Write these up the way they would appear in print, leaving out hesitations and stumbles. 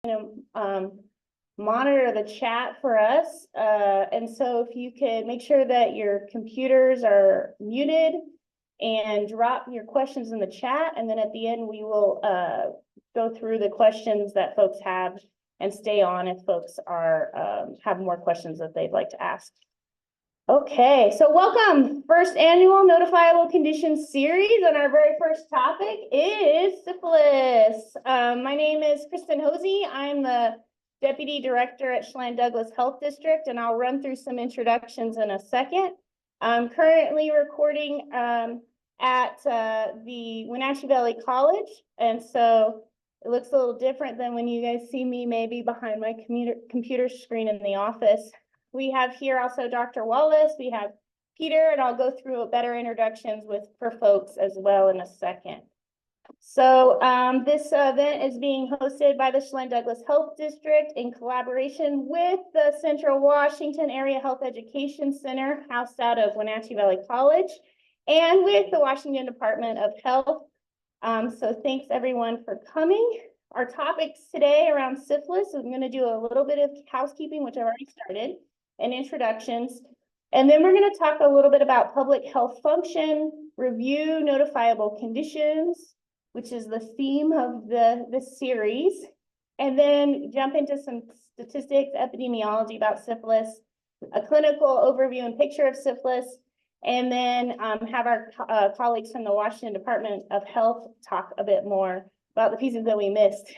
Monitor the chat for us. And so if you could make sure that your computers are muted and drop your questions in the chat. And then at the end, we will go through the questions that folks have and stay on if folks are have more questions that they'd like to ask. Okay, so welcome. First annual Notifiable Conditions series, and our very first topic is syphilis. My name is Kristen Hosey. I'm the Deputy Director at Chelan-Douglas Health District, and I'll run through some introductions in a second. I'm currently recording at the Wenatchee Valley College, and so it looks a little different than when you guys see me maybe behind my computer screen in the office. We have here also Dr. Wallace, we have Peter, and I'll go through better introductions for folks as well in a second. So this event is being hosted by the Chelan-Douglas Health District in collaboration with the Central Washington Area Health Education Center, housed out of Wenatchee Valley College, and with the Washington Department of Health. So thanks everyone for coming. Our topics today around syphilis, I'm going to do a little bit of housekeeping, which I've already started, and introductions. And then we're going to talk a little bit about public health function, review notifiable conditions, which is the theme of the series, and then jump into some statistics, epidemiology about syphilis, a clinical overview and picture of syphilis, and then have our colleagues from the Washington Department of Health talk a bit more about the pieces that we missed.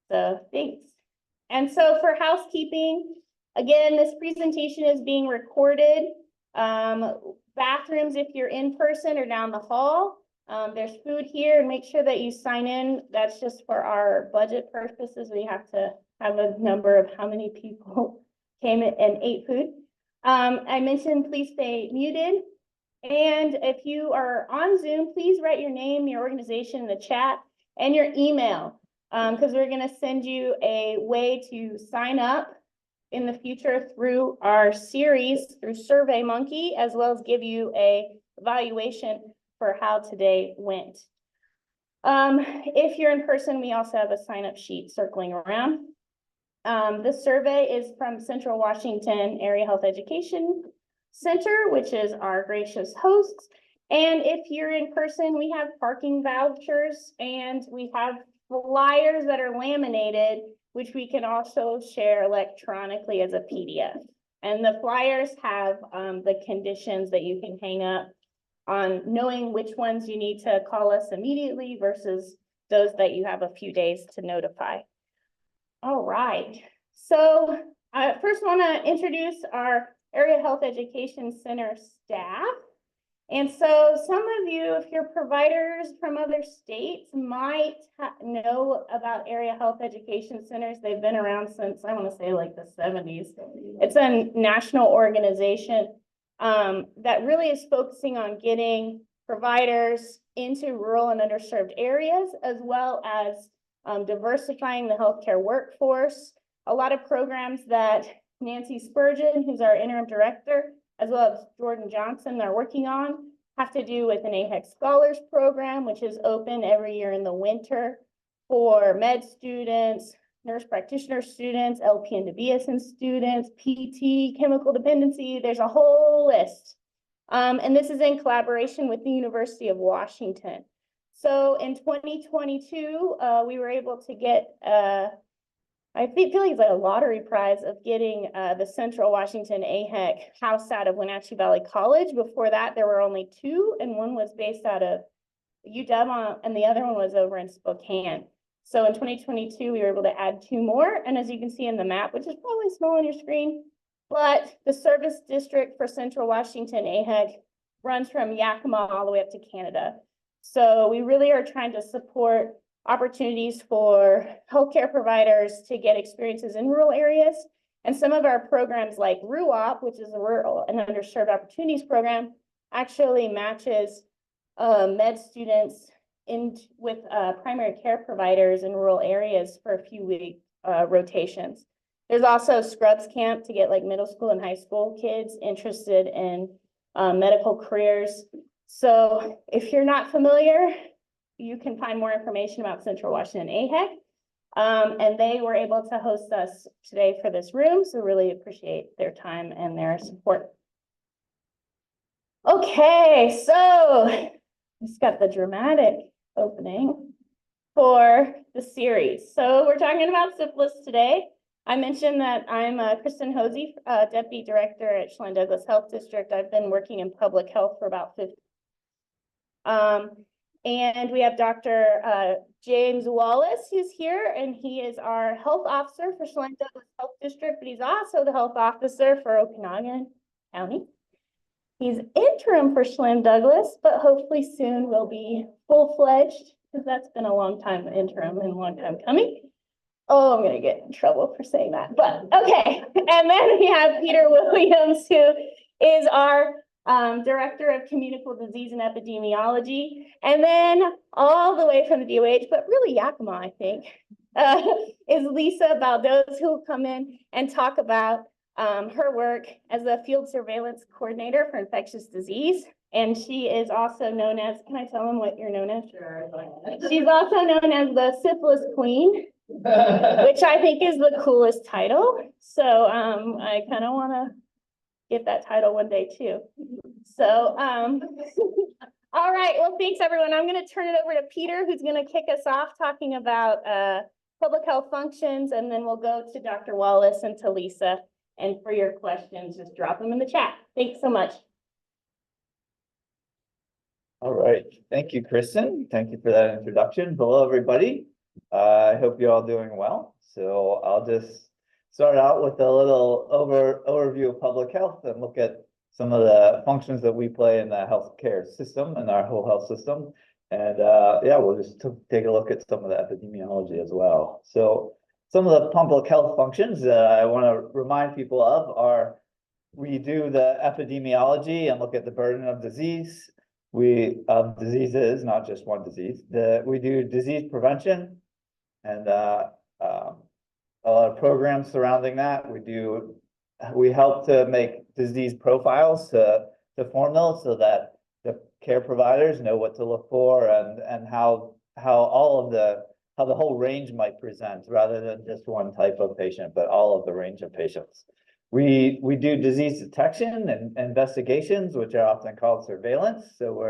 So thanks. And so for housekeeping, again, this presentation is being recorded. Bathrooms, if you're in person, or down the hall. There's food here, and make sure that you sign in. That's just for our budget purposes. We have to have a number of how many people came and ate food. I mentioned please stay muted. And if you are on Zoom, please write your name, your organization in the chat, and your email, because we're going to send you a way to sign up in the future through our series, through SurveyMonkey, as well as give you a evaluation for how today went. If you're in person, we also have a sign-up sheet circling around. The survey is from Central Washington Area Health Education Center, which is our gracious hosts. And if you're in person, we have parking vouchers, and we have flyers that are laminated, which we can also share electronically as a PDF. And the flyers have the conditions that you can hang up on, knowing which ones you need to call us immediately versus those that you have a few days to notify. All right, so I first want to introduce our Area Health Education Center staff. And so some of you, if you're providers from other states, might know about Area Health Education Centers. They've been around since, I want to say, like the 70s. It's a national organization that really is focusing on getting providers into rural and underserved areas, as well as diversifying the healthcare workforce. A lot of programs that Nancy Spurgeon, who's our interim director, as well as Jordan Johnson, are working on, have to do with an AHEC Scholars Program, which is open every year in the winter for med students, nurse practitioner students, LP and BSN students, PT, chemical dependency. There's a whole list. And this is in collaboration with the University of Washington. So in 2022, we were able to get I feel like it's like a lottery prize of getting the Central Washington AHEC housed out of Wenatchee Valley College. Before that, there were only two, and one was based out of UW, and the other one was over in Spokane. So in 2022, we were able to add two more. And as you can see in the map, which is probably small on your screen, but the service district for Central Washington AHEC runs from Yakima all the way up to Canada. So we really are trying to support opportunities for healthcare providers to get experiences in rural areas. And some of our programs like RUOP, which is a Rural and Underserved Opportunities Program, actually matches med students with primary care providers in rural areas for a few week rotations. There's also Scrubs Camp to get like middle school and high school kids interested in medical careers. So if you're not familiar, you can find more information about Central Washington AHEC And they were able to host us today for this room, so really appreciate their time and their support. Okay, so just got the dramatic opening for the series. So we're talking about syphilis today. I mentioned that I'm Kristen Hosey, Deputy Director at Chelan-Douglas Health District. I've been working in public health for about 50 years. And we have Dr. James Wallace, who's here, and he is our health officer for Chelan-Douglas Health District, but he's also the health officer for Okanagan County. He's interim for Chelan-Douglas, but hopefully soon will be full-fledged, because that's been a long time interim and a long time coming. Oh, I'm gonna get in trouble for saying that, but okay. And then we have Peter Williams, who is our Director of Communicable Disease and Epidemiology. And then all the way from the DOH, but really Yakima, I think, is Lisa Baldos, who will come in and talk about her work as a field surveillance coordinator for infectious disease. And she is also known as, can I tell them what you're known as? Sure. She's also known as the Syphilis Queen, which I think is the coolest title. So I kind of want to get that title one day too. So, all right, well, thanks everyone. I'm going to turn it over to Peter, who's going to kick us off talking about public health functions, and then we'll go to Dr. Wallace and to Lisa. And for your questions, just drop them in the chat. Thanks so much. All right, thank you, Kristen. Thank you for that introduction. Hello, everybody. I hope you're all doing well. So I'll just start out with a little overview of public health and look at some of the functions that we play in the healthcare system and our whole health system. And yeah, we'll just take a look at some of the epidemiology as well. So some of the public health functions that I want to remind people of are, we do the epidemiology and look at the burden of disease. Diseases, not just one disease. We do disease prevention and a lot of programs surrounding that. We help to make disease profiles to form those so that the care providers know what to look for and how the whole range might present, rather than just one type of patient, but all of the range of patients. We do disease detection and investigations, which are often called surveillance. So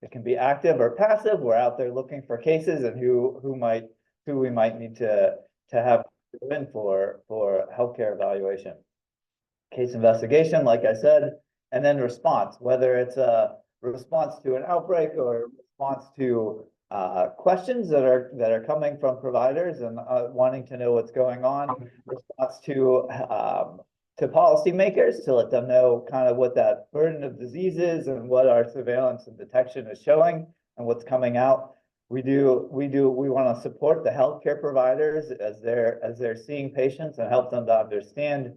it can be active or passive. We're out there looking for cases and who we might need to have in for healthcare evaluation. Case investigation, like I said, and then response, whether it's a response to an outbreak or response to questions that are coming from providers and wanting to know what's going on, response to policymakers to let them know kind of what that burden of disease is and what our surveillance and detection is showing and what's coming out. We want to support the healthcare providers as they're seeing patients and help them to understand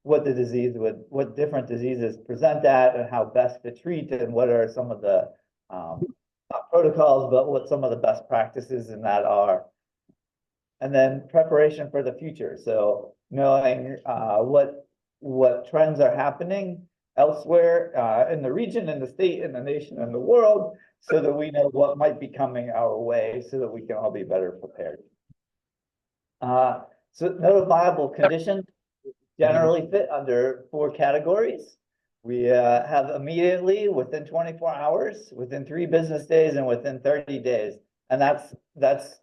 what different diseases present at and how best to treat, and what are some of the not protocols, but what some of the best practices in that are. And then preparation for the future. So knowing what trends are happening elsewhere in the region, in the state, in the nation, and the world, so that we know what might be coming our way, so that we can all be better prepared. So notifiable conditions generally fit under 4 categories. We have immediately, within 24 hours, within 3 business days, and within 30 days. And those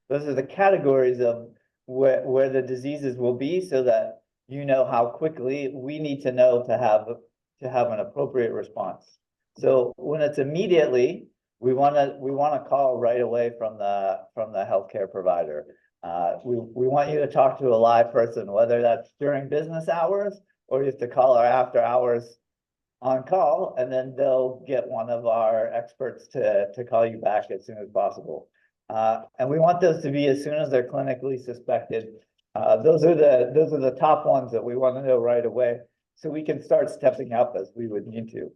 are the categories of where the diseases will be, so that you know how quickly we need to know to have an appropriate response. So when it's immediately, we want to call right away from the healthcare provider. We want you to talk to a live person, whether that's during business hours or you have to call our after hours on call, and then they'll get one of our experts to call you back as soon as possible. And we want those to be as soon as they're clinically suspected. Those are the top ones that we want to know right away, so we can start stepping up as we would need to.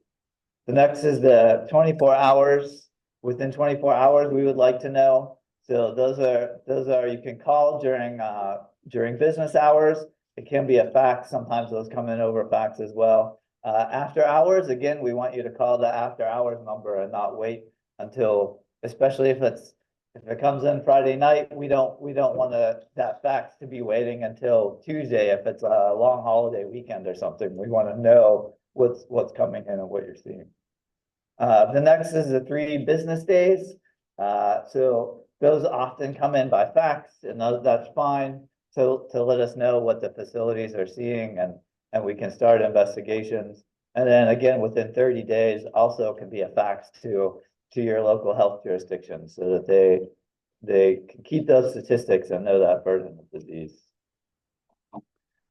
The next is the 24 hours. Within 24 hours, we would like to know. So those are you can call during business hours. It can be a fax. Sometimes those come in over fax as well. After hours, again, we want you to call the after hours number and not wait until, especially if it's if it comes in Friday night, we don't want that fax to be waiting until Tuesday if it's a long holiday weekend or something. We want to know what's coming in and what you're seeing. The next is the 3 business days. So those often come in by fax, and that's fine. So to let us know what the facilities are seeing, and we can start investigations. And then again, within 30 days, also can be a fax to your local health jurisdiction, so that they can keep those statistics and know that burden of disease.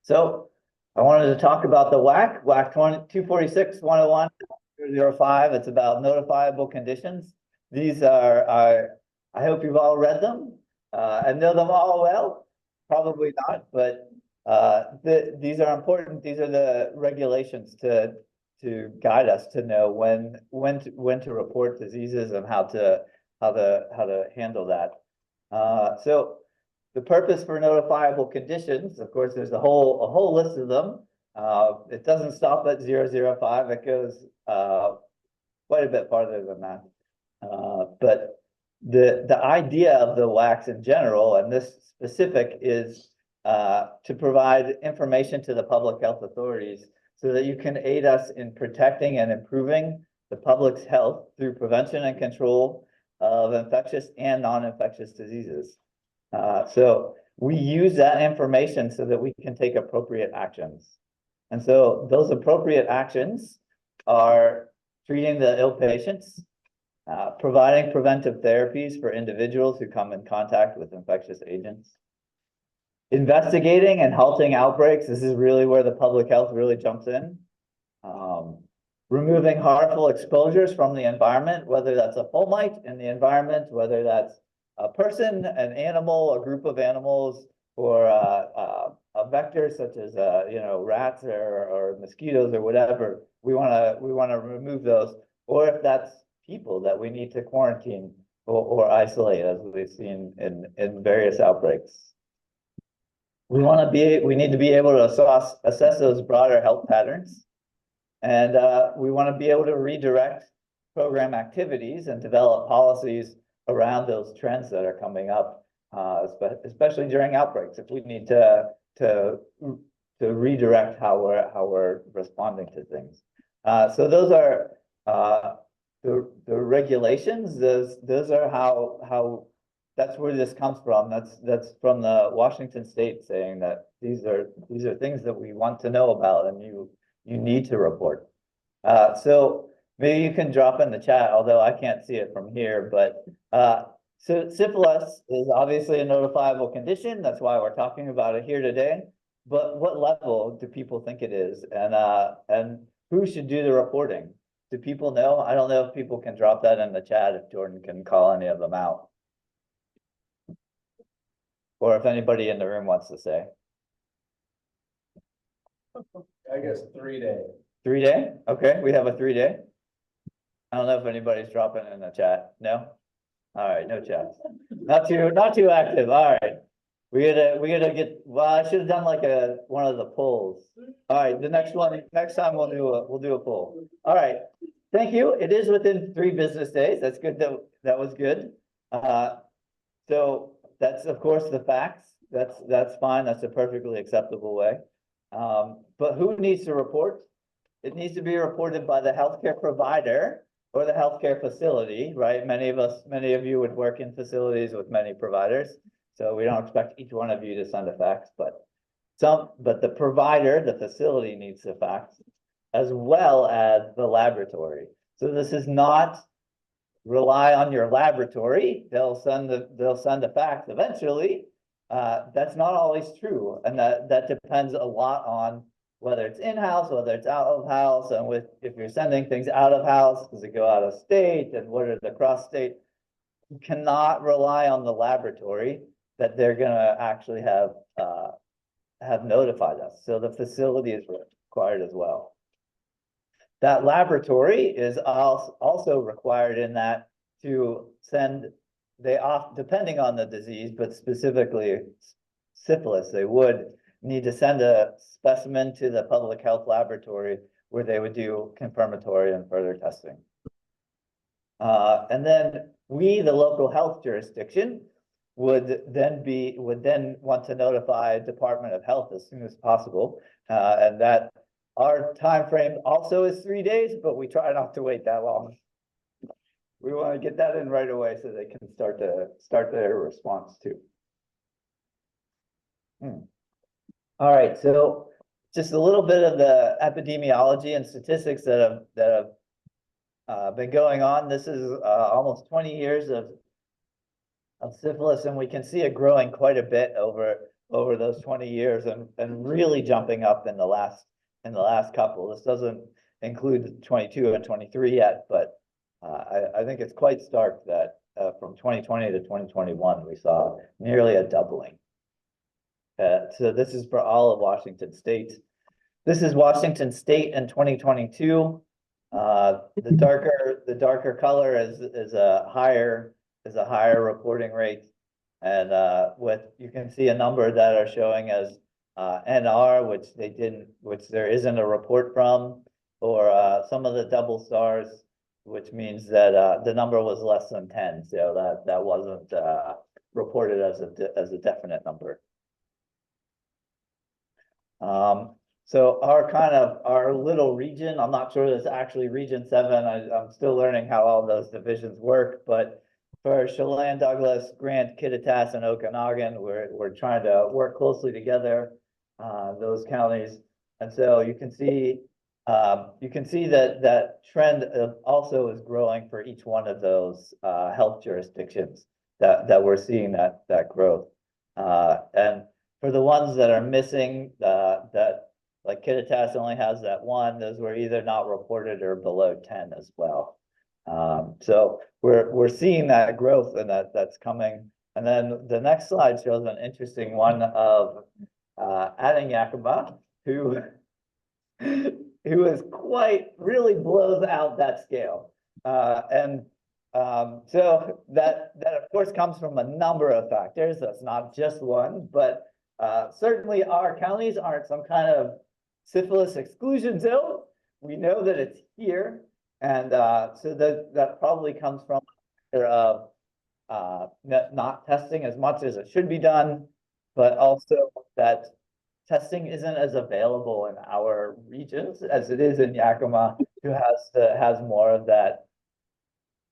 So I wanted to talk about the WAC 246-101-005. It's about notifiable conditions. These are, I hope you've all read them and know them all well. Probably not, but these are important. These are the regulations to guide us to know when to report diseases and how to handle that. So the purpose for notifiable conditions, of course, there's a whole list of them. It doesn't stop at 005. It goes quite a bit farther than that. But the idea of the WACs in general, and this specific, is to provide information to the public health authorities so that you can aid us in protecting and improving the public's health through prevention and control of infectious and non-infectious diseases. So we use that information so that we can take appropriate actions. And so those appropriate actions are treating the ill patients, providing preventive therapies for individuals who come in contact with infectious agents, investigating and halting outbreaks. This is really where the public health really jumps in. Removing harmful exposures from the environment, whether that's a fomite in the environment, whether that's a person, an animal, a group of animals, or a vector such as rats or mosquitoes or whatever. We want to remove those, or if that's people that we need to quarantine or isolate, as we've seen in various outbreaks. We need to be able to assess those broader health patterns, and we want to be able to redirect program activities and develop policies around those trends that are coming up, especially during outbreaks. If we need to redirect how we're responding to things. So those are the regulations. Those are how that's where this comes from. That's from the Washington State saying that these are things that we want to know about and you need to report. So maybe you can drop in the chat, although I can't see it from here, but so syphilis is obviously a notifiable condition. That's why we're talking about it here today. But what level do people think it is? And who should do the reporting? Do people know? I don't know if people can drop that in the chat, if Jordan can call any of them out. Or if anybody in the room wants to say. I guess 3-day. 3-day? Okay, we have a 3-day. I don't know if anybody's dropping in the chat. No? All right, no chats. Not too active. All right. We gotta get, well, I should have done like one of the polls. All right, the next time we'll do a poll. All right. Thank you. It is within 3 business days. That's good. That was good. So that's of course the facts. That's fine. That's a perfectly acceptable way. But who needs to report? It needs to be reported by the healthcare provider or the healthcare facility, right? Many of you would work in facilities with many providers. So we don't expect each one of you to send a fax, but the provider, the facility, needs the fax, as well as the laboratory. So this is not rely on your laboratory. They'll send a fax eventually. That's not always true, and that depends a lot on whether it's in-house, whether it's out of house, and if you're sending things out of house, does it go out of state, and what are the cross state? You cannot rely on the laboratory that they're gonna actually have notified us. So the facility is required as well. That laboratory is also required in that to send, depending on the disease, but specifically syphilis, they would need to send a specimen to the public health laboratory where they would do confirmatory and further testing. And then we, the local health jurisdiction, would then want to notify Department of Health as soon as possible. And that our time frame also is 3 days, but we try not to wait that long. We want to get that in right away so they can start their response too. All right, so just a little bit of the epidemiology and statistics that have been going on. This is almost 20 years of syphilis, and we can see it growing quite a bit over those 20 years, and really jumping up in the last couple. This doesn't include 22 and 23 yet, but I think it's quite stark that from 2020 to 2021 we saw nearly a doubling. So this is for all of Washington State. This is Washington State in 2022. The darker color is a higher reporting rate, and you can see a number that are showing as NR, which there isn't a report from, or some of the double stars, which means that the number was less than 10, so that wasn't reported as a definite number. So our little region, I'm not sure that's actually region 7. I'm still learning how all those divisions work, but for Chelan-Douglas, Grant, Kittitas, and Okanagan, we're trying to work closely together, those counties. And so you can see that trend also is growing for each one of those health jurisdictions that we're seeing that growth. And for the ones that are missing, that like Kittitas only has that 1, those were either not reported or below 10 as well. So we're seeing that growth, and that's coming. And then the next slide shows an interesting one of Yakima, who is really blows out that scale. So that of course comes from a number of factors. That's not just one, but certainly our counties aren't some kind of syphilis exclusion zone. We know that it's here, and so that probably comes from not testing as much as it should be done, but also that testing isn't as available in our regions as it is in Yakima, who has more of that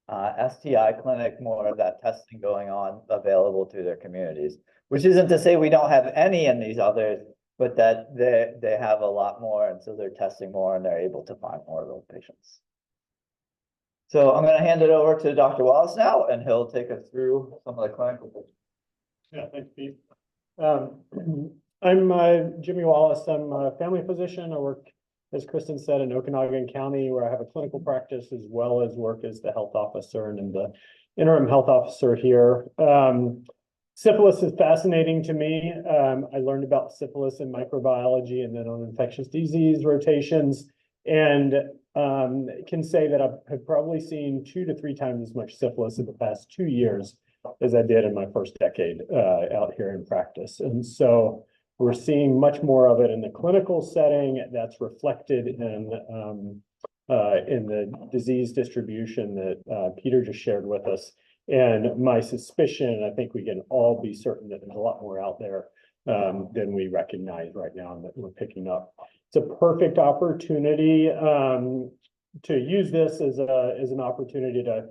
STI clinic, more of that testing going on available to their communities. Which isn't to say we don't have any in these others, but that they have a lot more, and so they're testing more and they're able to find more of those patients. So I'm going to hand it over to Dr. Wallace now, and he'll take us through some of the clinical pictures. Yeah, thanks, Pete. I'm Jimmy Wallace. I'm a family physician. I work, as Kristen said, in Okanagan County, where I have a clinical practice as well as work as the health officer and the interim health officer here. Syphilis is fascinating to me. I learned about syphilis in microbiology and then on infectious disease rotations, and can say that I've probably seen 2 to 3 times as much syphilis in the past 2 years as I did in my first decade out here in practice. And so we're seeing much more of it in the clinical setting. That's reflected in the disease distribution that Peter just shared with us. And my suspicion, I think we can all be certain that there's a lot more out there than we recognize right now and that we're picking up. It's a perfect opportunity to use this as an opportunity to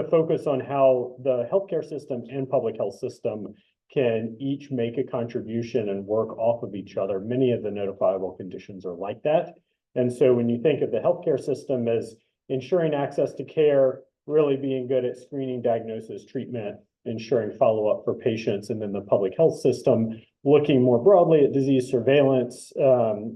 focus on how the healthcare system and public health system can each make a contribution and work off of each other. Many of the notifiable conditions are like that. And so when you think of the healthcare system as ensuring access to care, really being good at screening, diagnosis, treatment, ensuring follow-up for patients, and then the public health system looking more broadly at disease surveillance,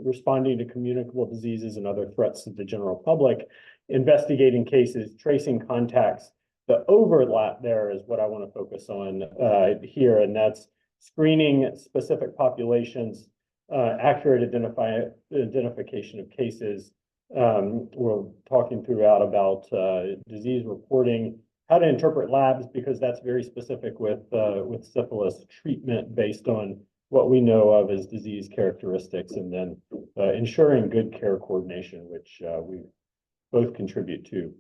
responding to communicable diseases and other threats to the general public, investigating cases, tracing contacts. The overlap there is what I want to focus on here, and that's screening specific populations, accurate identification of cases. We're talking throughout about disease reporting, how to interpret labs, because that's very specific with syphilis, treatment based on what we know of as disease characteristics, and then ensuring good care coordination, which we've both contribute to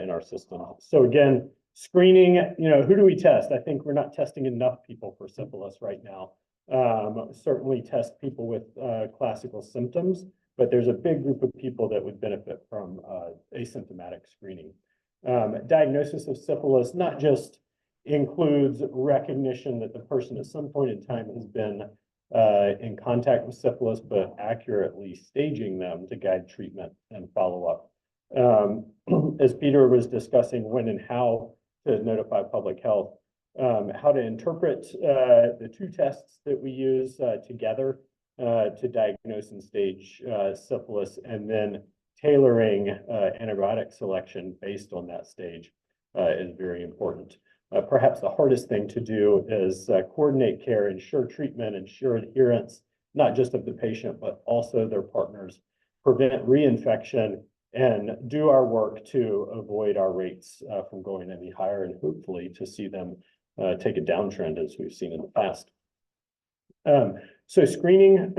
in our system. So again, screening, who do we test? I think we're not testing enough people for syphilis right now. Certainly test people with classical symptoms, but there's a big group of people that would benefit from asymptomatic screening. Diagnosis of syphilis not just includes recognition that the person at some point in time has been in contact with syphilis, but accurately staging them to guide treatment and follow-up. As Peter was discussing when and how to notify public health, how to interpret the two tests that we use together to diagnose and stage syphilis, and then tailoring antibiotic selection based on that stage is very important. Perhaps the hardest thing to do is coordinate care, ensure treatment, ensure adherence, not just of the patient, but also their partners, prevent reinfection, and do our work to avoid our rates from going any higher, and hopefully to see them take a downtrend as we've seen in the past. So screening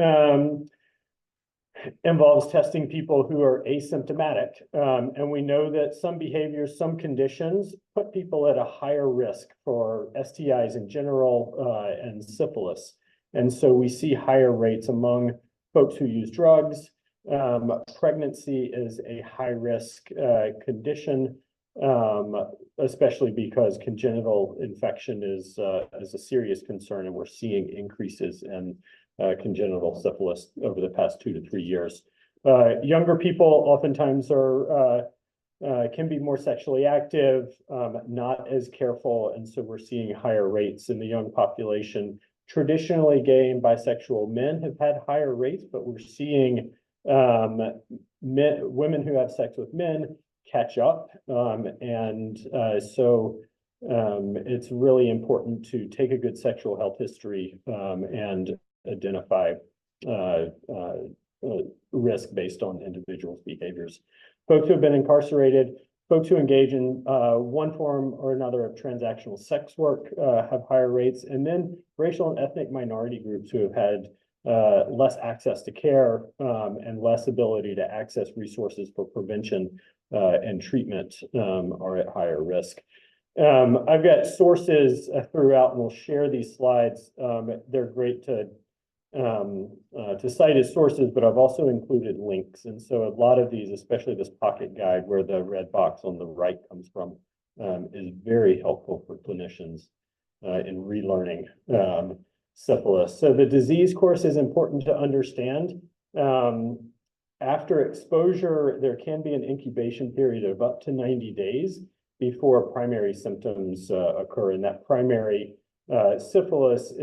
involves testing people who are asymptomatic. And we know that some behaviors, some conditions put people at a higher risk for STIs in general and syphilis. And so we see higher rates among folks who use drugs. Pregnancy is a high risk condition, especially because congenital infection is a serious concern, and we're seeing increases in congenital syphilis over the past 2 to 3 years. Younger people oftentimes can be more sexually active, not as careful, and so we're seeing higher rates in the young population. Traditionally, gay and bisexual men have had higher rates, but we're seeing women who have sex with men catch up, so it's really important to take a good sexual health history and identify risk based on individuals' behaviors. Folks who have been incarcerated, folks who engage in one form or another of transactional sex work have higher rates, and then racial and ethnic minority groups who have had less access to care and less ability to access resources for prevention and treatment are at higher risk. I've got sources throughout, and we'll share these slides. They're great to cite as sources, but I've also included links. And so a lot of these, especially this pocket guide where the red box on the right comes from, is very helpful for clinicians in relearning syphilis. So the disease course is important to understand. After exposure, there can be an incubation period of up to 90 days before primary symptoms occur. And that primary syphilis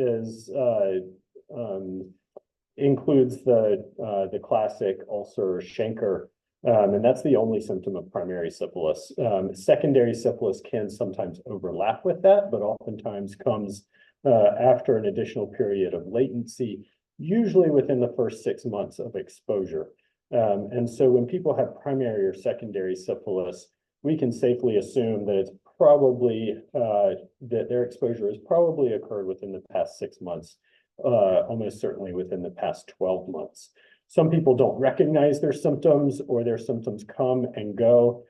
includes the classic ulcer or chancre, and that's the only symptom of primary syphilis. Secondary syphilis can sometimes overlap with that, but oftentimes comes after an additional period of latency, usually within the first 6 months of exposure. And so when people have primary or secondary syphilis, we can safely assume that it's probably that their exposure has probably occurred within the past 6 months, almost certainly within the past 12 months. Some people don't recognize their symptoms, or their symptoms come and go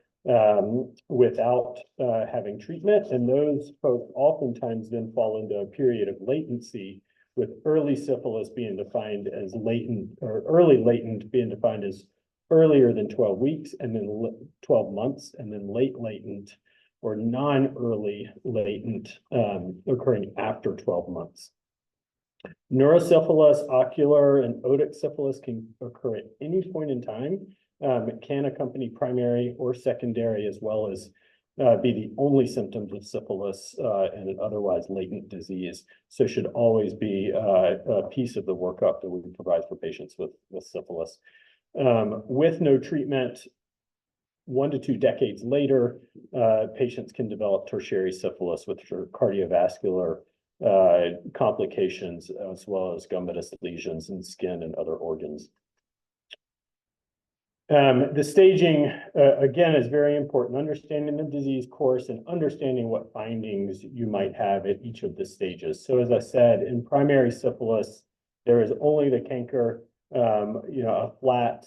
without having treatment. And those folks oftentimes then fall into a period of latency, with early syphilis being defined as latent, or early latent being defined as earlier than 12 weeks, and then 12 months, and then late latent or non-early latent occurring after 12 months. Neurosyphilis, ocular, and otic syphilis can occur at any point in time. It can accompany primary or secondary, as well as be the only symptoms of syphilis and an otherwise latent disease. So should always be a piece of the workup that we provide for patients with syphilis. With no treatment, 1 to 2 decades later, patients can develop tertiary syphilis, which are cardiovascular complications, as well as gummatous lesions in skin and other organs. The staging, again, is very important. Understanding the disease course and understanding what findings you might have at each of the stages. So as I said, in primary syphilis, there is only the canker. a flat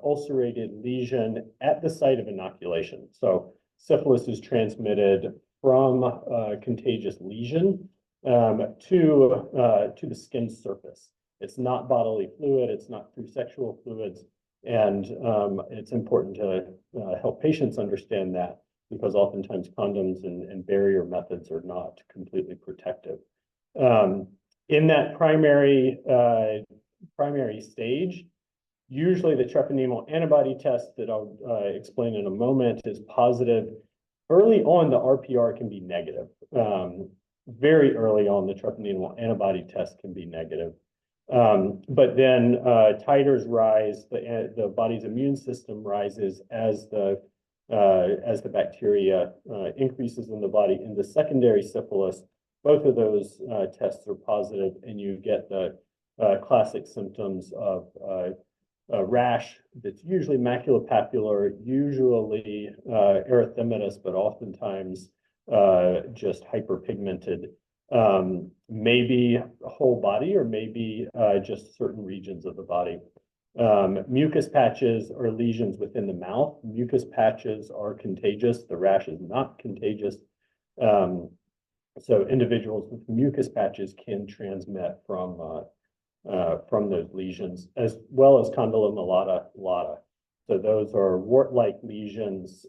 ulcerated lesion at the site of inoculation. So syphilis is transmitted from a contagious lesion to the skin surface. It's not bodily fluid, it's not through sexual fluids, and it's important to help patients understand that, because oftentimes condoms and barrier methods are not completely protective. In that primary stage, usually the treponemal antibody test that I'll explain in a moment is positive. Early on, the RPR can be negative. Very early on, the treponemal antibody test can be negative. But then titers rise, the body's immune system rises as the bacteria increases in the body into secondary syphilis. Both of those tests are positive, and you get the classic symptoms of a rash that's usually maculopapular, usually erythematous, but oftentimes just hyperpigmented. Maybe a whole body, or maybe just certain regions of the body. Mucus patches or lesions within the mouth. Mucus patches are contagious. The rash is not contagious. So individuals with mucus patches can transmit from those lesions, as well as condyloma lata. So those are wart-like lesions,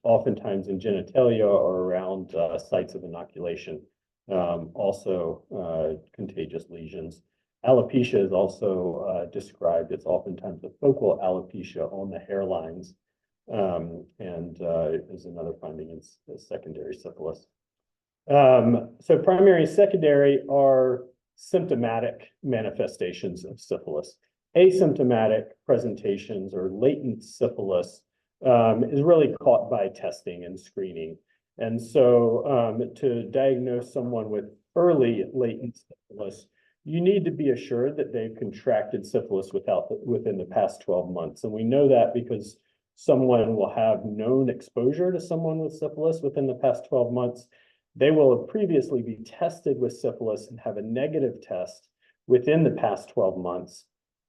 oftentimes in genitalia or around sites of inoculation. Also contagious lesions. Alopecia is also described. It's oftentimes the focal alopecia on the hairlines, and is another finding in secondary syphilis. So primary and secondary are symptomatic manifestations of syphilis. Asymptomatic presentations or latent syphilis is really caught by testing and screening. And so to diagnose someone with early latent syphilis, you need to be assured that they've contracted syphilis within the past 12 months. And we know that because someone will have known exposure to someone with syphilis within the past 12 months. They will have previously be tested with syphilis and have a negative test within the past 12 months.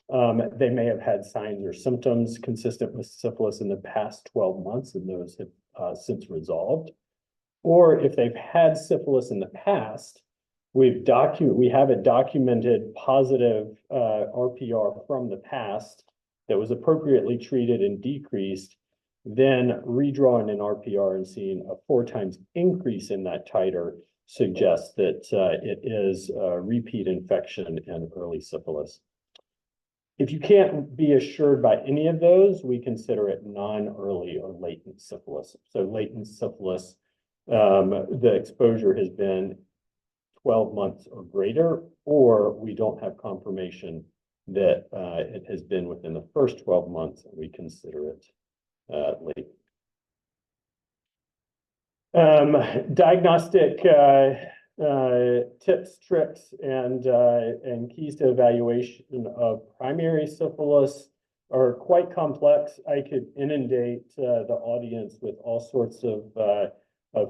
They may have had signs or symptoms consistent with syphilis in the past 12 months, and those have since resolved. Or if they've had syphilis in the past, we have a documented positive RPR from the past that was appropriately treated and decreased, then redrawing an RPR and seeing a 4 times increase in that titer suggests that it is a repeat infection and early syphilis. If you can't be assured by any of those, we consider it non-early or latent syphilis. So latent syphilis, the exposure has been 12 months or greater, or we don't have confirmation that it has been within the first 12 months, and we consider it late. Diagnostic tips, tricks, and keys to evaluation of primary syphilis are quite complex. I could inundate the audience with all sorts of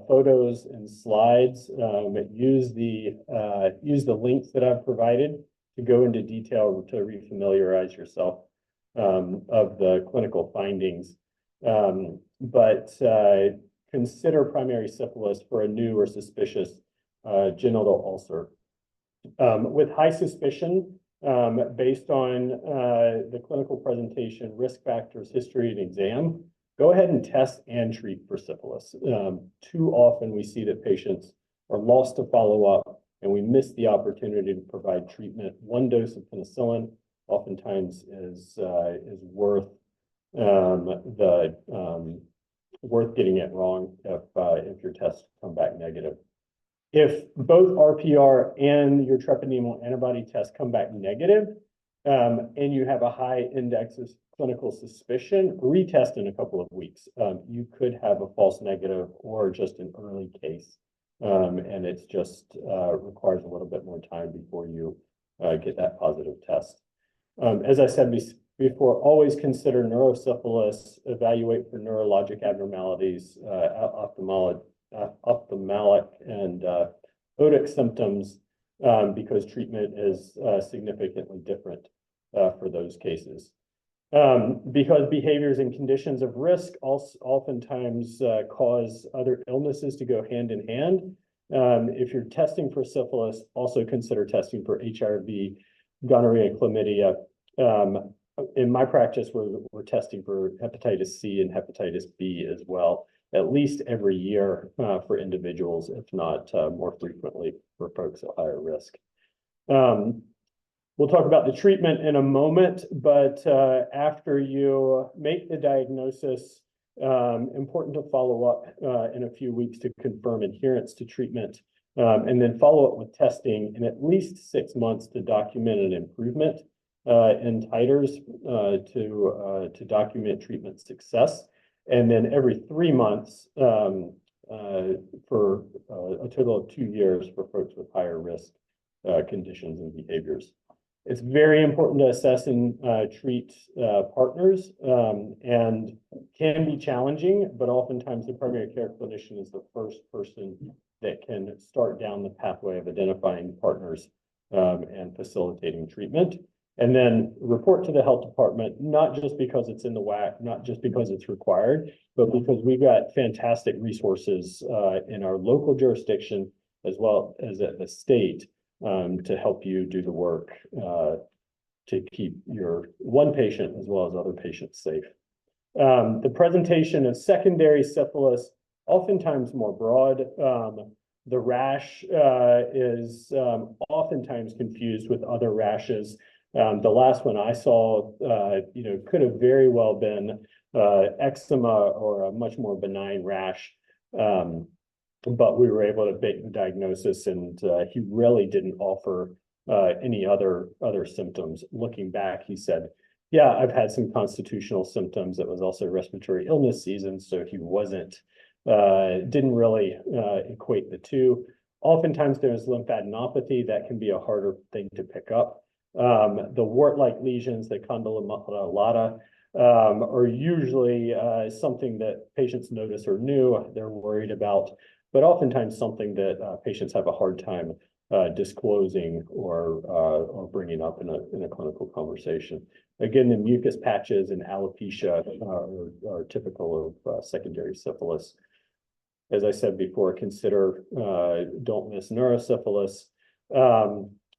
photos and slides. Use the links that I've provided to go into detail to refamiliarize yourself of the clinical findings. But consider primary syphilis for a new or suspicious genital ulcer. With high suspicion, based on the clinical presentation, risk factors, history, and exam, go ahead and test and treat for syphilis. Too often we see that patients are lost to follow-up, and we miss the opportunity to provide treatment. 1 dose of penicillin oftentimes is worth worth getting it wrong if your tests come back negative. If both RPR and your treponemal antibody test come back negative, and you have a high index of clinical suspicion, retest in a couple of weeks. You could have a false negative or just an early case, and it's just requires a little bit more time before you get that positive test. As I said before, always consider neurosyphilis, evaluate for neurologic abnormalities, ophthalmic and otic symptoms, because treatment is significantly different for those cases. Because behaviors and conditions of risk also oftentimes cause other illnesses to go hand in hand. If you're testing for syphilis, also consider testing for HIV, gonorrhea, chlamydia. In my practice, we're testing for hepatitis C and hepatitis B as well, at least every year for individuals, if not more frequently for folks at higher risk. We'll talk about the treatment in a moment, but after you make the diagnosis, important to follow up in a few weeks to confirm adherence to treatment, and then follow up with testing in at least 6 months to document an improvement in titers to document treatment success. And then every 3 months for a total of 2 years for folks with higher risk conditions and behaviors. It's very important to assess and treat partners and can be challenging, but oftentimes the primary care clinician is the first person that can start down the pathway of identifying partners and facilitating treatment. And then report to the health department, not just because it's in the WAC, not just because it's required, but because we've got fantastic resources in our local jurisdiction as well as at the state to help you do the work to keep your one patient as well as other patients safe. The presentation of secondary syphilis, oftentimes more broad. The rash is oftentimes confused with other rashes. The last one I saw, could have very well been eczema or a much more benign rash. But we were able to make the diagnosis, and he really didn't offer any other symptoms. Looking back, he said, yeah, I've had some constitutional symptoms. It was also respiratory illness season, so he didn't really equate the two. Oftentimes there's lymphadenopathy that can be a harder thing to pick up. The wart-like lesions, the condylomata lata, are usually something that patients notice or knew they're worried about, but oftentimes something that patients have a hard time disclosing or bringing up in a clinical conversation. Again, the mucus patches and alopecia are typical of secondary syphilis. As I said before, consider, don't miss neurosyphilis.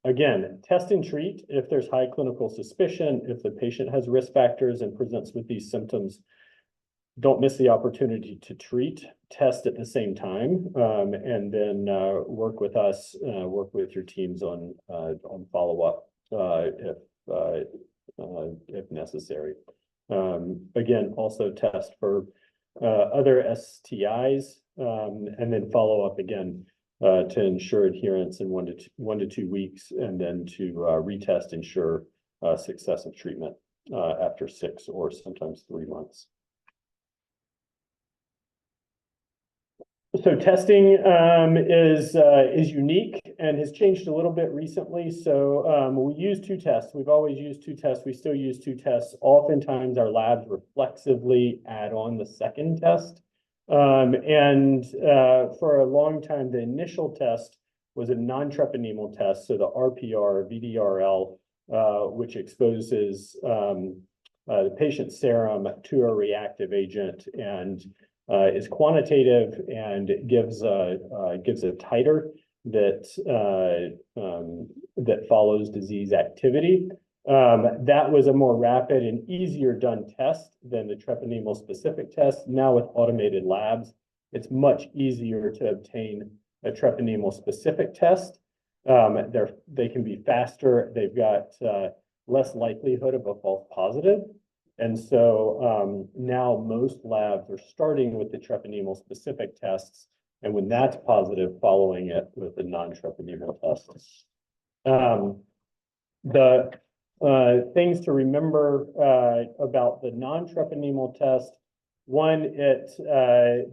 Again, test and treat if there's high clinical suspicion, if the patient has risk factors and presents with these symptoms. Don't miss the opportunity to treat, test at the same time, and then work with us, work with your teams on follow-up if necessary. Again, also test for other STIs, and then follow up again to ensure adherence in 1 to 2 weeks, and then to retest, ensure success of treatment after 6 or sometimes 3 months. So testing is unique and has changed a little bit recently. So we use 2 tests. We've always used 2 tests. We still use 2 tests. Oftentimes our labs reflexively add on the second test. For a long time, the initial test was a non-treponemal test. So the RPR, VDRL, which exposes the patient's serum to a reactive agent and is quantitative and gives a titer that follows disease activity. That was a more rapid and easier done test than the treponemal specific test. Now with automated labs, it's much easier to obtain a treponemal specific test. They can be faster. They've got less likelihood of a false positive. And so now most labs are starting with the treponemal specific tests, and when that's positive, following it with the non-treponemal tests. The things to remember about the non-treponemal test: one, it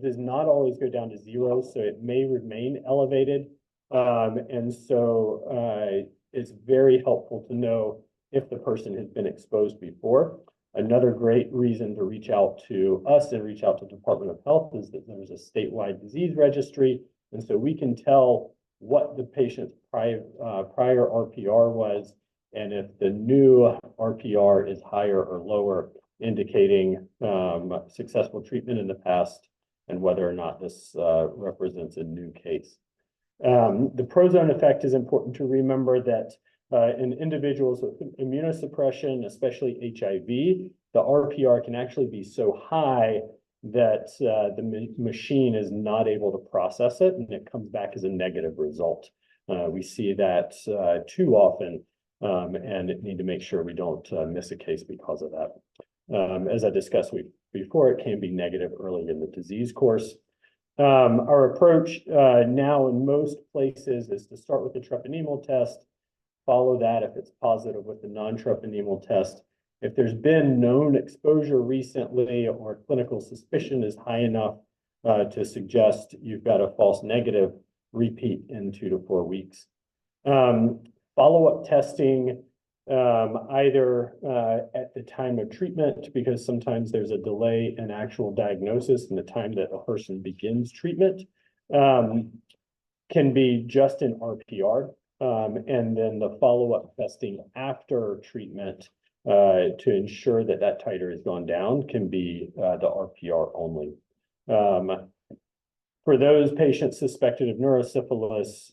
does not always go down to 0, so it may remain elevated. And so it's very helpful to know if the person has been exposed before. Another great reason to reach out to us and reach out to Department of Health is that there's a statewide disease registry. And so we can tell what the patient's prior RPR was And if the new RPR is higher or lower, indicating successful treatment in the past and whether or not this represents a new case. The prozone effect is important to remember that in individuals with immunosuppression, especially HIV, the RPR can actually be so high that the machine is not able to process it, and it comes back as a negative result. We see that too often, and need to make sure we don't miss a case because of that. As I discussed before, it can be negative early in the disease course. Our approach now in most places is to start with the treponemal test, follow that if it's positive with the non-treponemal test. If there's been known exposure recently or clinical suspicion is high enough to suggest you've got a false negative, repeat in 2 to 4 weeks. Follow-up testing either at the time of treatment, because sometimes there's a delay in actual diagnosis and the time that a person begins treatment, can be just an RPR. And then the follow-up testing after treatment to ensure that that titer has gone down can be the RPR only. For those patients suspected of neurosyphilis,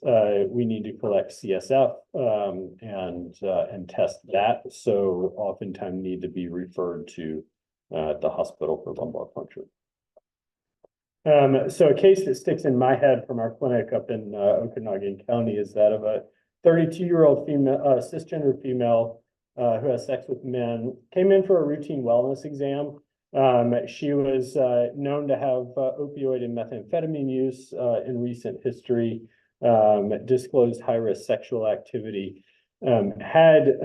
we need to collect CSF and test that. So oftentimes need to be referred to the hospital for lumbar puncture. So a case that sticks in my head from our clinic up in Okanagan County is that of a 32-year-old female, cisgender female who has sex with men, came in for a routine wellness exam. She was known to have opioid and methamphetamine use in recent history, disclosed high-risk sexual activity, had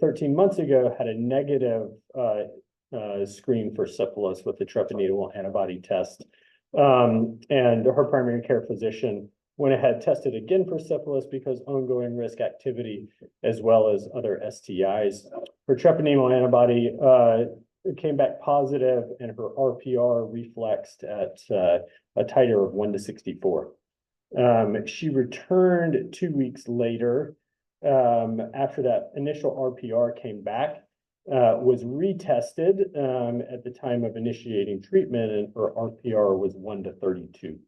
13 months ago had a negative screen for syphilis with the treponemal antibody test. And her primary care physician went ahead, tested again for syphilis because ongoing risk activity as well as other STIs. Her treponemal antibody came back positive, and her RPR reflexed at a titer of 1 to 64. She returned 2 weeks later after that initial RPR came back, was retested at the time of initiating treatment, and her RPR was 1 to 32.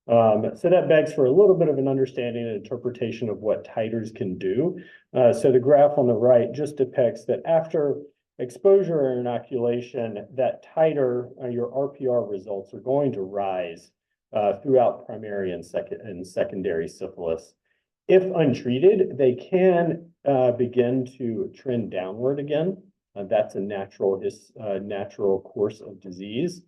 So that begs for a little bit of an understanding and interpretation of what titers can do. So the graph on the right just depicts that after exposure or inoculation, that titer, your RPR results are going to rise throughout primary and secondary syphilis. If untreated, they can begin to trend downward again. That's a natural course of disease.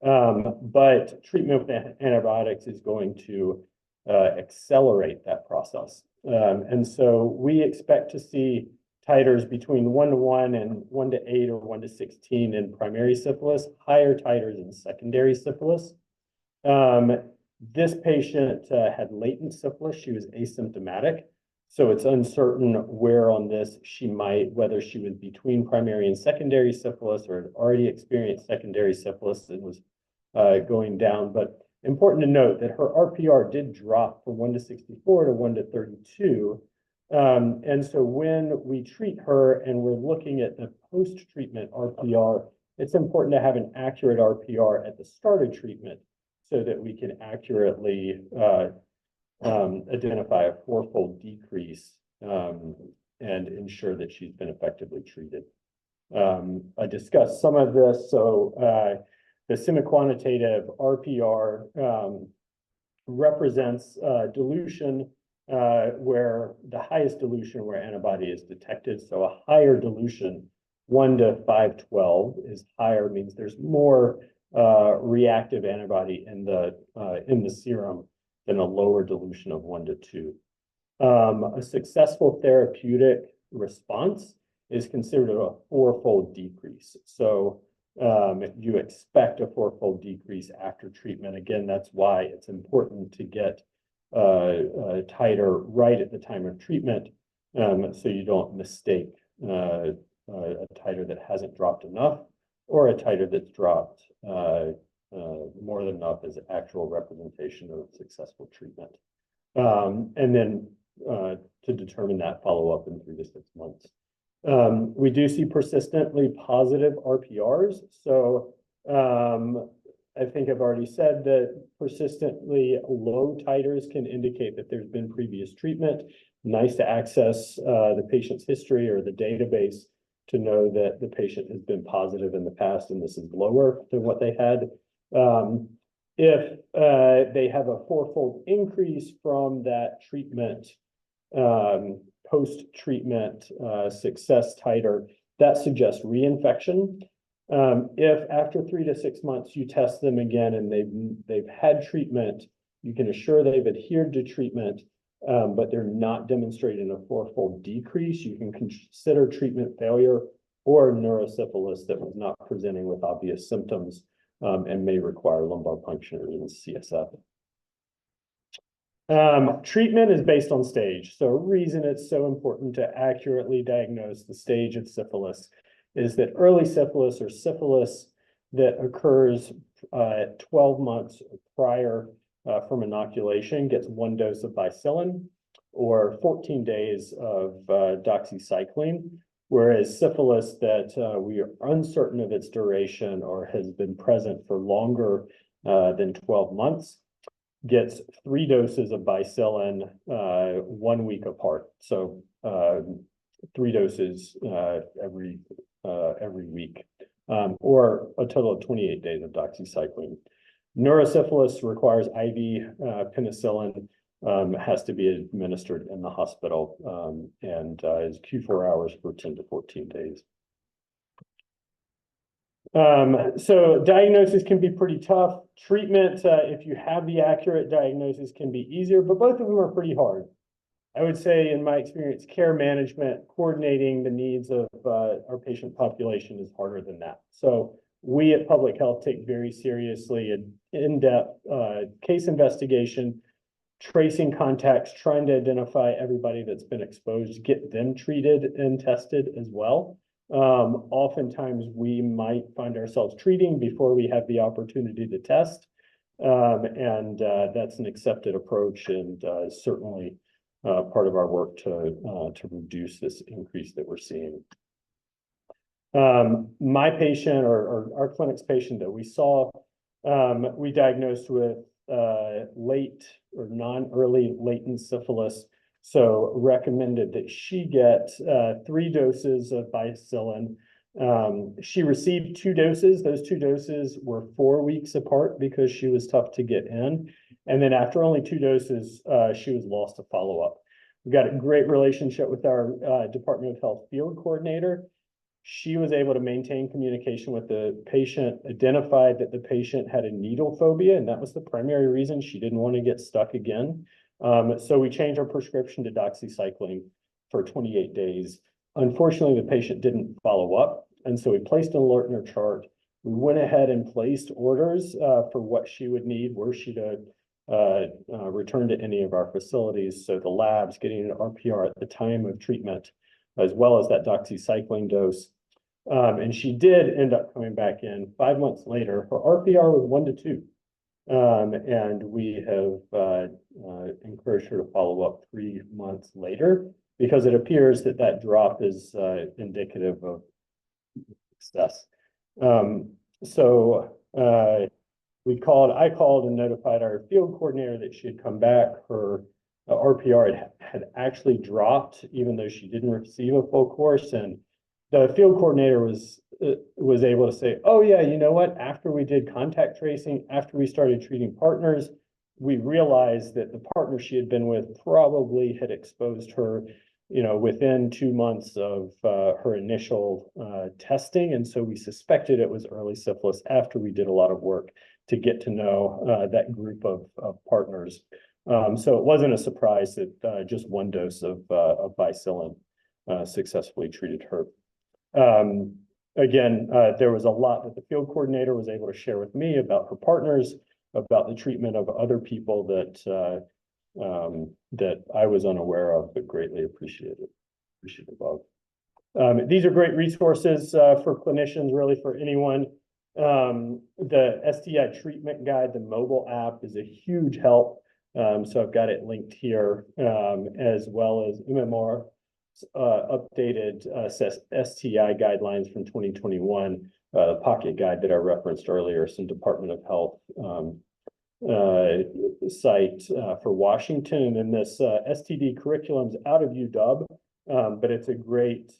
But treatment with antibiotics is going to accelerate that process. And so we expect to see titers between 1 to 1 and 1 to 8 or 1 to 16 in primary syphilis, higher titers in secondary syphilis. This patient had latent syphilis. She was asymptomatic. So it's uncertain where on this whether she was between primary and secondary syphilis or had already experienced secondary syphilis and was going down. But important to note that her RPR did drop from 1 to 64 to 1 to 32. And so when we treat her and we're looking at the post-treatment RPR, it's important to have an accurate RPR at the start of treatment so that we can accurately identify a 4-fold decrease and ensure that she's been effectively treated. I discussed some of this. So the semi-quantitative RPR represents dilution where the highest dilution where antibody is detected. So a higher dilution, 1 to 512 is higher, means there's more reactive antibody in the serum than a lower dilution of 1 to 2. A successful therapeutic response is considered a 4-fold decrease. So you expect a 4-fold decrease after treatment. Again, that's why it's important to get a titer right at the time of treatment, so you don't mistake a titer that hasn't dropped enough or a titer that's dropped more than enough as actual representation of successful treatment. And then to determine that follow-up in 3 to 6 months. We do see persistently positive RPRs. So I think I've already said that persistently low titers can indicate that there's been previous treatment. Nice to access the patient's history or the database to know that the patient has been positive in the past and this is lower than what they had. If they have a 4-fold increase from that treatment, post-treatment success titer, that suggests reinfection. If after 3 to 6 months you test them again and they've had treatment, you can assure they've adhered to treatment, but they're not demonstrating a 4-fold decrease, you can consider treatment failure or neurosyphilis that was not presenting with obvious symptoms and may require lumbar puncture or even CSF. Treatment is based on stage. So a reason it's so important to accurately diagnose the stage of syphilis is that early syphilis or syphilis that occurs 12 months prior from inoculation gets 1 dose of bicillin or 14 days of doxycycline, whereas syphilis that we are uncertain of its duration or has been present for longer than 12 months gets 3 doses of bicillin 1 week apart. So 3 doses every week, or a total of 28 days of doxycycline. Neurosyphilis requires IV penicillin, has to be administered in the hospital, and is Q4 hours for 10 to 14 days. So diagnosis can be pretty tough. Treatment, if you have the accurate diagnosis, can be easier, but both of them are pretty hard. I would say, in my experience, care management, coordinating the needs of our patient population is harder than that. So we at Public Health take very seriously an in-depth case investigation, tracing contacts, trying to identify everybody that's been exposed, get them treated and tested as well. Oftentimes we might find ourselves treating before we have the opportunity to test. And that's an accepted approach and certainly part of our work to reduce this increase that we're seeing. My patient or our clinic's patient that we saw, we diagnosed with late or non-early latent syphilis. So recommended that she get 3 doses of bicillin. She received 2 doses. Those 2 doses were 4 weeks apart because she was tough to get in. And then after only 2 doses, she was lost to follow-up. We've got a great relationship with our Department of Health field coordinator. She was able to maintain communication with the patient, identified that the patient had a needle phobia, and that was the primary reason she didn't want to get stuck again. So we changed our prescription to doxycycline for 28 days. Unfortunately, the patient didn't follow up, and so we placed an alert in her chart. We went ahead and placed orders for what she would need, were she to return to any of our facilities. So the labs, getting an RPR at the time of treatment, as well as that doxycycline dose. And she did end up coming back in 5 months later. Her RPR was 1 to 2. And we have encouraged her to follow up 3 months later because it appears that that drop is indicative of success. I called and notified our field coordinator that she had come back. Her RPR had actually dropped, even though she didn't receive a full course. And the field coordinator was able to say, oh yeah, you know what? After we did contact tracing, after we started treating partners, we realized that the partner she had been with probably had exposed her, within 2 months of her initial testing. And so we suspected it was early syphilis after we did a lot of work to get to know that group of partners. So it wasn't a surprise that just 1 dose of bicillin successfully treated her. Again, there was a lot that the field coordinator was able to share with me about her partners, about the treatment of other people that I was unaware of, but greatly appreciative of. These are great resources for clinicians, really for anyone. The STI treatment guide, the mobile app, is a huge help. So I've got it linked here, as well as MMR updated STI guidelines from 2021, the pocket guide that I referenced earlier, some Department of Health site for Washington, and then this STD curriculum's out of UW, but it's a great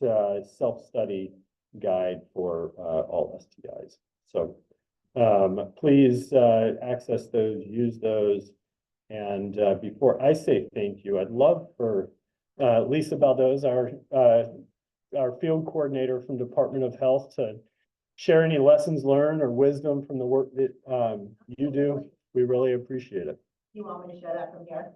self-study guide for all STIs. So please access those, use those. And before I say thank you, I'd love for Lisa Baldoz, our field coordinator from Department of Health, to share any lessons learned or wisdom from the work that you do. We really appreciate it. You want me to share that from here?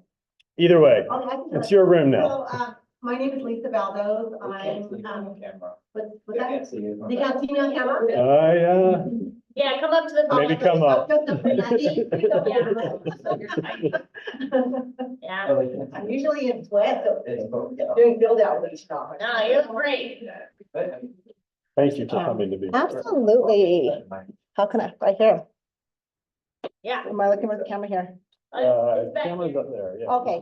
Either way, Okay, I can do it's it. your room now. So, my name is Lisa Baldoz. I'm, Camera. what's They that? can't see you. They can't see me on camera? Yeah. Yeah, come up to the. Maybe come up. Yeah, I'm usually in sweat, so It's both. doing build out with stuff. no, you're great. Thank you for coming to be. Absolutely. How can I, right here? Yeah. Am I looking at the camera here? It's back Camera's here. up there, yeah. Okay.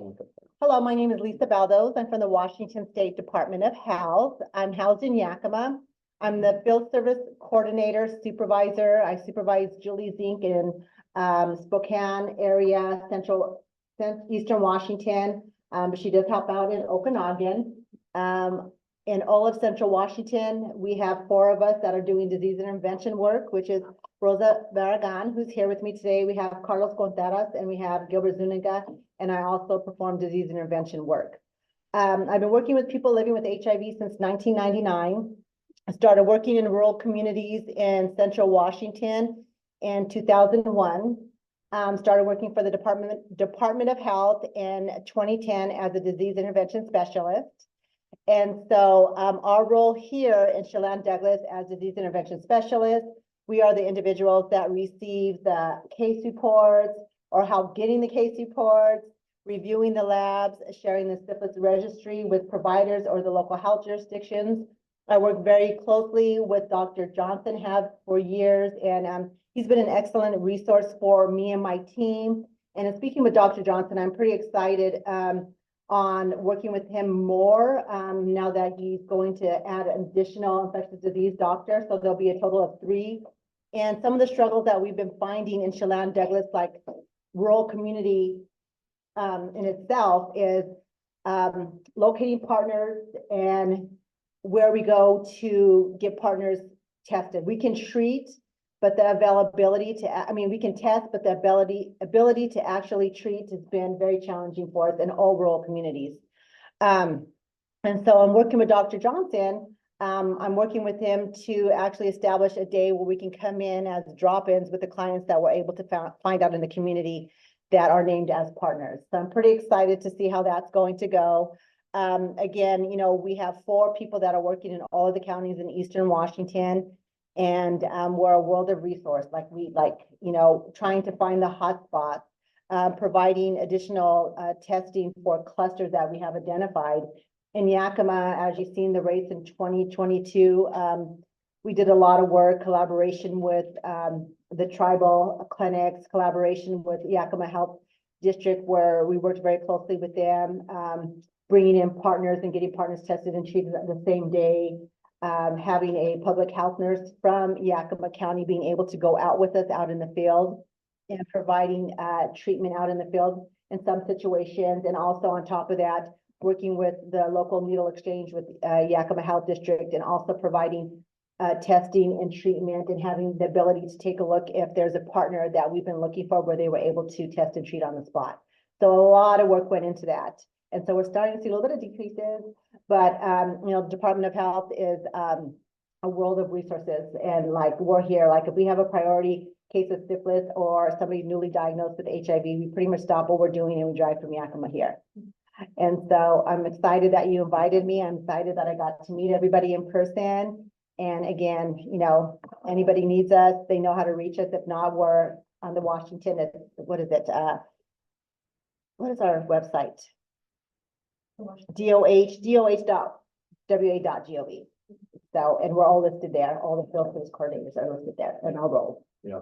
Hello, my name is Lisa Baldoz. I'm from the Washington State Department of Health. I'm housed in Yakima. I'm the field service coordinator supervisor. I supervise Julie Zink in Spokane area, Eastern Washington. But she does help out in Okanagan. In all of Central Washington, we have 4 of us that are doing disease intervention work, which is Rosa Barragan, who's here with me today. We have Carlos Contreras, and we have Gilbert Zuniga, and I also perform disease intervention work. I've been working with people living with HIV since 1999. I started working in rural communities in Central Washington in 2001. Started working for the Department of Health in 2010 as a disease intervention specialist. And so our role here in Chelan-Douglas as disease intervention specialist, we are the individuals that receive the case reports or help getting the case reports, reviewing the labs, sharing the syphilis registry with providers or the local health jurisdictions. I work very closely with Dr. Johnson, have for years, and he's been an excellent resource for me and my team. And in speaking with Dr. Johnson, I'm pretty excited on working with him more now that he's going to add an additional infectious disease doctor. So there'll be a total of 3. And some of the struggles that we've been finding in Chelan-Douglas, like rural community in itself, is locating partners and where we go to get partners tested. We can treat, but the availability to, we can test, but the ability to actually treat has been very challenging for us in all rural communities. And so I'm working with Dr. Johnson. I'm working with him to actually establish a day where we can come in as drop-ins with the clients that we're able to find out in the community that are named as partners. So I'm pretty excited to see how that's going to go. Again, we have 4 people that are working in all of the counties in Eastern Washington. And we're a world of resource, trying to find the hot spots, providing additional testing for clusters that we have identified. In Yakima, as you've seen the rates in 2022, we did a lot of work, collaboration with the tribal clinics, collaboration with Yakima Health District, where we worked very closely with them, bringing in partners and getting partners tested and treated the same day. Having a public health nurse from Yakima County being able to go out with us out in the field and providing treatment out in the field in some situations. And also on top of that, working with the local needle exchange with Yakima Health District, and also providing testing and treatment, and having the ability to take a look if there's a partner that we've been looking for where they were able to test and treat on the spot. So a lot of work went into that. And so we're starting to see a little bit of decreases, but Department of Health is a world of resources, and we're here, if we have a priority case of syphilis or somebody newly diagnosed with HIV, we pretty much stop what we're doing and we drive from Yakima here. And so I'm excited that you invited me. I'm excited that I got to meet everybody in person. And again, anybody needs us, they know how to reach us. If not, we're on the Washington, what is it? What is our website? doh.wa.gov. So, and we're all listed there. All the field service coordinators are listed there in our role. Yeah,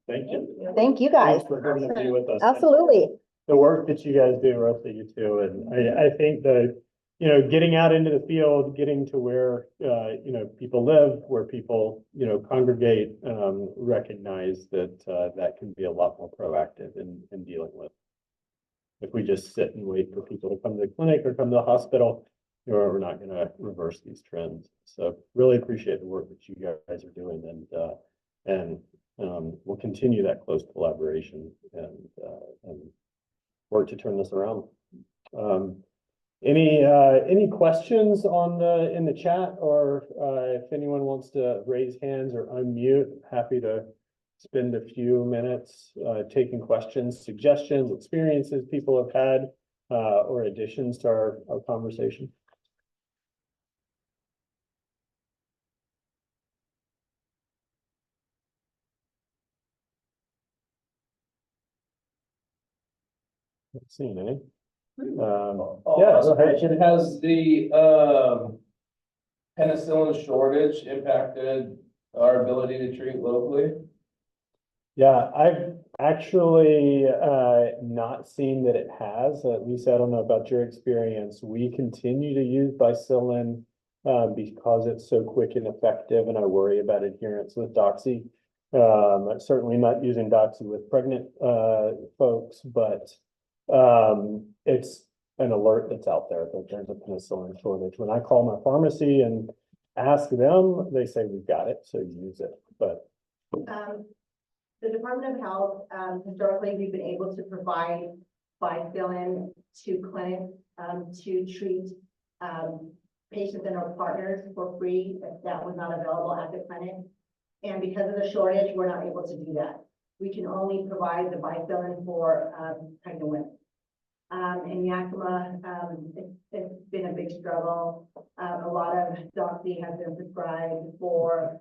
thank you. Thank you, guys. Thanks for coming to be with us. Absolutely. the work that you guys do, Rusty, you too, and I think that, you know, getting out into the field, getting to where, you know, people live, where people, you know, congregate, recognize that, that can be a lot more proactive in dealing with. If we just sit and wait for people to come to the clinic or come to the hospital, you know, we're not gonna reverse these trends. So really appreciate the work that you guys are doing and we'll continue that close collaboration and work to turn this around. Any questions in the chat, or if anyone wants to raise hands or unmute, happy to spend a few minutes taking questions, suggestions, experiences people have had, or additions to our conversation. Not seeing any. Yeah, go ahead. Has the penicillin shortage impacted our ability to treat locally? Yeah, I've actually not seen that it has. At least I don't know about your experience. We continue to use Bicillin because it's so quick and effective, and I worry about adherence with Doxy. Certainly not using Doxy with pregnant folks, but it's an alert that's out there that there's a penicillin shortage. When I call my pharmacy and ask them, they say we've got it, so use it. But the Department of Health, historically, we've been able to provide Bicillin to clinics to treat patients and our partners for free if that was not available at the clinic. And because of the shortage, we're not able to do that. We can only provide the Bicillin for pregnant women. In Yakima, it's been a big struggle. A lot of Doxy has been prescribed for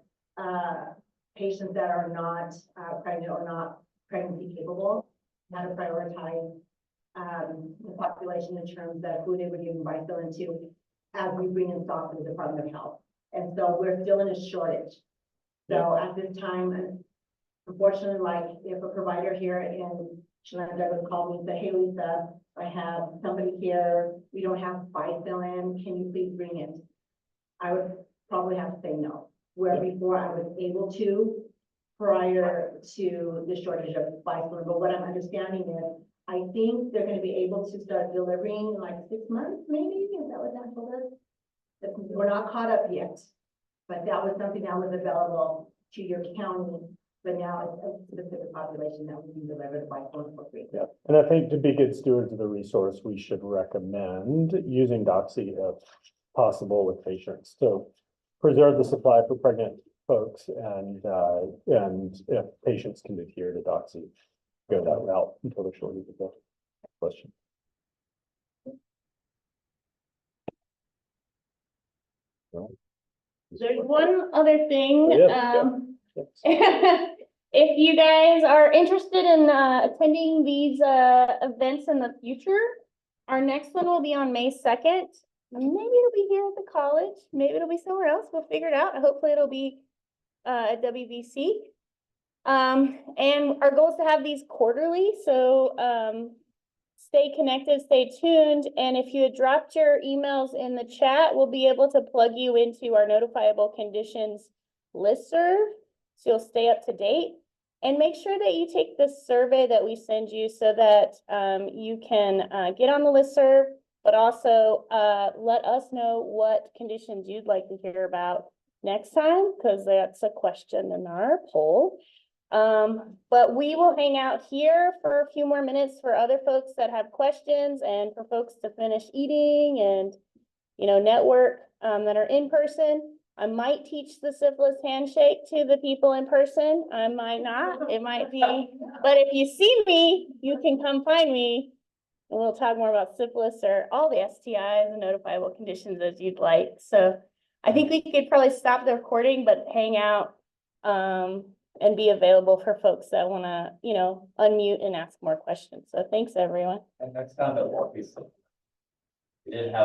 patients that are not pregnant or not pregnancy capable. How to prioritize the population in terms of who they would give Bicillin to as we bring in stock to the Department of Health. And so we're still in a shortage. So at this time, unfortunately, like if a provider here in Chelan-Douglas called me and said, hey, Lisa, I have somebody here, we don't have Bicillin, can you please bring it? I would probably have to say no, where before I was able to prior to the shortage of Bicillin. But what I'm understanding is, I think they're going to be able to start delivering in like 6 months, maybe, is that what that told us? We're not caught up yet, but that was something that was available to your county. But now it's a specific population that we can deliver the Bicillin for free. yeah, and I think to be good stewards of the resource, we should recommend using Doxy if possible with patients to preserve the supply for pregnant folks, and if patients can adhere to Doxy, go that route until the shortage is up. Question. There's one other thing, Yeah. if you guys are interested in attending these events in the future, our next one will be on May 2nd. Maybe it'll be here at the college, maybe it'll be somewhere else, we'll figure it out. Hopefully it'll be at WVC. And our goal is to have these quarterly, so stay connected, stay tuned, and if you had dropped your emails in the chat, we'll be able to plug you into our notifiable conditions listserv, so you'll stay up to date. And make sure that you take the survey that we send you so that you can get on the listserv, but also let us know what conditions you'd like to hear about next time, because that's a question in our poll. But we will hang out here for a few more minutes for other folks that have questions and for folks to finish eating and, you know, network that are in person. I might teach the syphilis handshake to the people in person. I might not, it might be, but if you see me, you can come find me and we'll talk more about syphilis or all the STIs and notifiable conditions as you'd like. So I think we could probably stop the recording, but hang out and be available for folks that want to, you know, unmute and ask more questions. So thanks, everyone. And next time it won't be so. We didn't have